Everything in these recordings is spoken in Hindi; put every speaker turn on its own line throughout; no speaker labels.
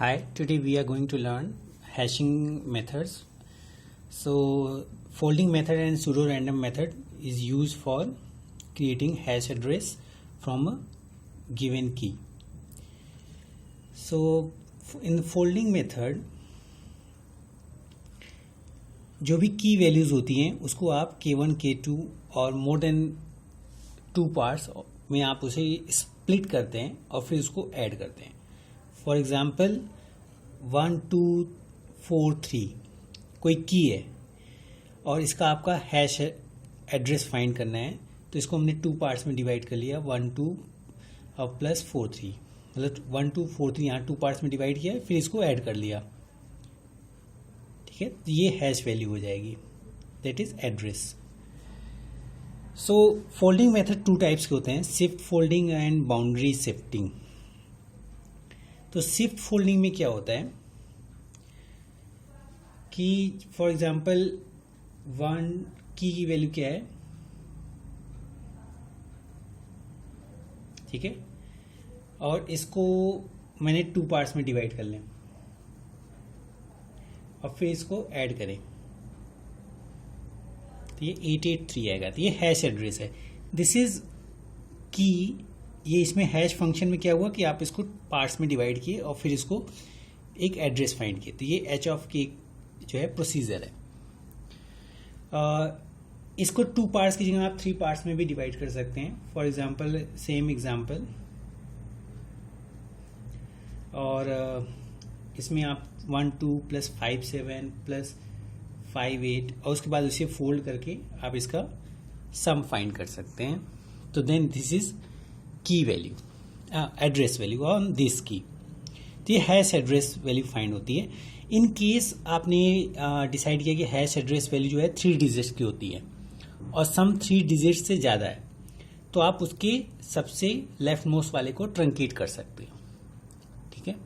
Hi, today we are going to learn hashing methods. So, folding method and pseudo random method is used for creating hash address from a given key. So, in folding method जो भी की वैल्यूज होती हैं उसको आप K1, K2 और मोर देन 2 पार्ट्स में आप उसे स्प्लिट करते हैं और फिर उसको ऐड करते हैं. फॉर एग्जाम्पल 1, 2, 4, 3 कोई की है और इसका आपका हैश एड्रेस फाइंड करना है, तो इसको हमने 2 पार्ट्स में डिवाइड कर लिया, 1, 2 और प्लस 4, 3, मतलब 1, 2, 4, 3 यहाँ 2 पार्ट्स में डिवाइड किया, फिर इसको ऐड कर लिया. ठीक है, तो ये हैश वैल्यू हो जाएगी, that is address. So folding method 2 types के होते हैं, shift folding and boundary shifting. तो शिफ्ट फोल्डिंग में क्या होता है कि फॉर एग्जांपल 1 की वैल्यू क्या है, ठीक है, और इसको मैंने 2 पार्ट्स में डिवाइड कर लें और फिर इसको ऐड करें, तो ये 883 आएगा. तो ये हैश एड्रेस है. दिस इज की. ये इसमें हैश फंक्शन में क्या हुआ कि आप इसको पार्ट्स में डिवाइड किए और फिर इसको एक एड्रेस फाइंड किए. तो ये एच ऑफ के जो है प्रोसीजर है. इसको 2 पार्ट्स की जगह आप 3 पार्ट्स में भी डिवाइड कर सकते हैं. फॉर एग्जांपल सेम एग्जांपल, और इसमें आप 1, 2 प्लस 5, 7 प्लस 5, 8 और उसके बाद उसे फोल्ड करके आप इसका सम फाइंड कर सकते हैं. तो देन दिस इज की value, address value on this की. तो ये हैश एड्रेस वैल्यू फाइंड होती है. इन केस आपने डिसाइड किया कि हैश एड्रेस वैल्यू जो है 3 डिजिट्स की होती है और सम 3 डिजिट्स से ज़्यादा है, तो आप उसके सबसे लेफ्ट मोस्ट वाले को ट्रंकेट कर सकते हो. ठीक है.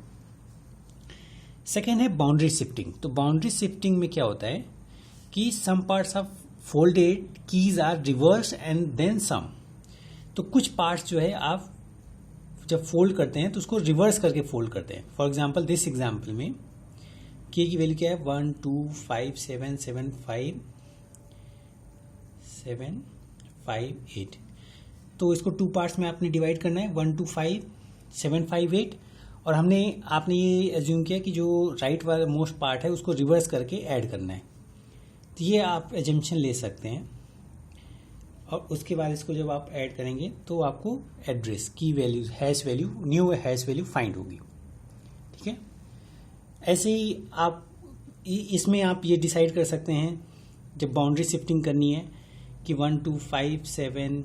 सेकेंड है बाउंड्री शिफ्टिंग. तो बाउंड्री शिफ्टिंग में क्या होता है कि some parts of folded keys are reverse and then some. तो कुछ पार्ट्स जो है आप जब फोल्ड करते हैं तो उसको रिवर्स करके फोल्ड करते हैं. फॉर एग्जांपल दिस एग्जांपल में के की वैल्यू क्या है, 1, 2, 5, 7, 7, 5, 7, 5, 8. तो इसको 2 पार्ट्स में आपने डिवाइड करना है, 1, 2, 5, 7, 5, 8. और आपने ये एज्यूम किया कि जो राइट वाला मोस्ट पार्ट है उसको रिवर्स करके ऐड करना है. तो ये आप एजम्पशन ले सकते हैं और उसके बाद इसको जब आप ऐड करेंगे तो आपको एड्रेस की value, hash value, new hash value find होगी. ठीक है. ऐसे ही आप इसमें आप ये डिसाइड कर सकते हैं जब बाउंड्री शिफ्टिंग करनी है कि 1, 2, 5, 7,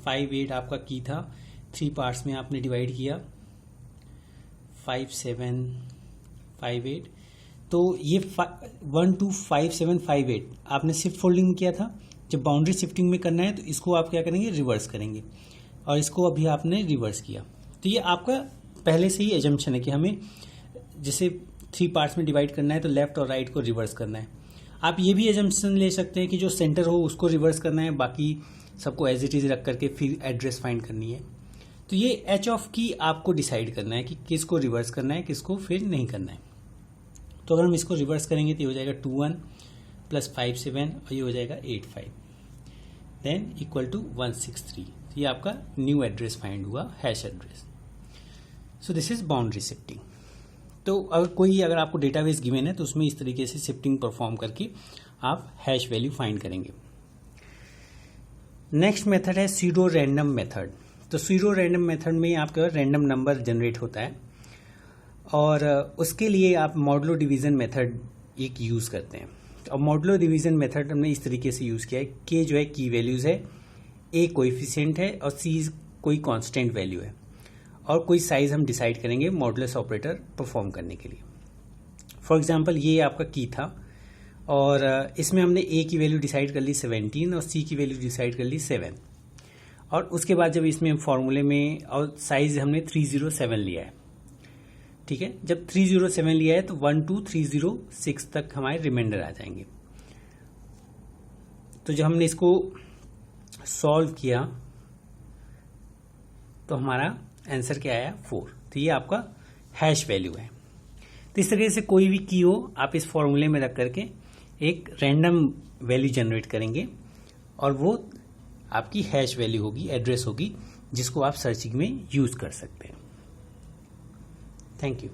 5, 8 आपका की था, 3 पार्ट्स में आपने डिवाइड किया, 5, 7, 5, 8. तो ये 1, 2, 5, 7, 5, 8 आपने शिफ्ट फोल्डिंग में किया था. जब बाउंड्री शिफ्टिंग में करना है तो इसको आप क्या करेंगे, रिवर्स करेंगे, और इसको अभी आपने रिवर्स किया. तो ये आपका पहले से ही एजम्पशन है कि हमें जैसे 3 पार्ट्स में डिवाइड करना है तो लेफ्ट और राइट को रिवर्स करना है. आप ये भी एजम्पशन ले सकते हैं कि जो सेंटर हो उसको रिवर्स करना है, बाकी सबको एज इट इज रख करके फिर एड्रेस फाइंड करनी है. तो ये एच ऑफ की आपको डिसाइड करना है कि किसको रिवर्स करना है, किसको फिर नहीं करना है. तो अगर हम इसको रिवर्स करेंगे तो ये हो जाएगा 2, 1 प्लस 5, 7 और ये हो जाएगा 8, 5, देन इक्वल टू 163. ये आपका न्यू एड्रेस फाइंड हुआ, hash address. So this is boundary shifting. तो अगर आपको डेटाबेस गिवन है तो उसमें इस तरीके से शिफ्टिंग परफॉर्म करके आप हैश वैल्यू फाइंड करेंगे. नेक्स्ट मेथड है स्यूडो रैंडम मेथड. तो स्यूडो रैंडम मेथड में आपका रैंडम नंबर जनरेट होता है और उसके लिए आप मॉडुलो डिवीजन मेथड एक यूज करते हैं. और मॉडुलो डिवीजन मेथड हमने इस तरीके से यूज किया है. के जो है की वैल्यूज है, ए कोएफिशिएंट है और सी कोई कांस्टेंट वैल्यू है, और कोई साइज हम डिसाइड करेंगे मॉडुलस ऑपरेटर परफॉर्म करने के लिए. फॉर एग्जांपल ये आपका की था और इसमें हमने ए की वैल्यू डिसाइड कर ली 17 और सी की वैल्यू डिसाइड कर ली 7. और उसके बाद जब इसमें फॉर्मूले में और साइज हमने 307 लिया है. ठीक है. जब 307 लिया है तो 1, 2, 306 तक हमारे रिमाइंडर आ जाएंगे. तो जब हमने इसको सॉल्व किया तो हमारा आंसर क्या आया, 4. तो ये आपका हैश वैल्यू है. तो इस तरीके से कोई भी की हो आप इस फॉर्मूले में रख करके एक रैंडम वैल्यू जनरेट करेंगे और वो आपकी हैश वैल्यू होगी, एड्रेस होगी, जिसको आप सर्चिंग में यूज कर सकते हैं। Thank you.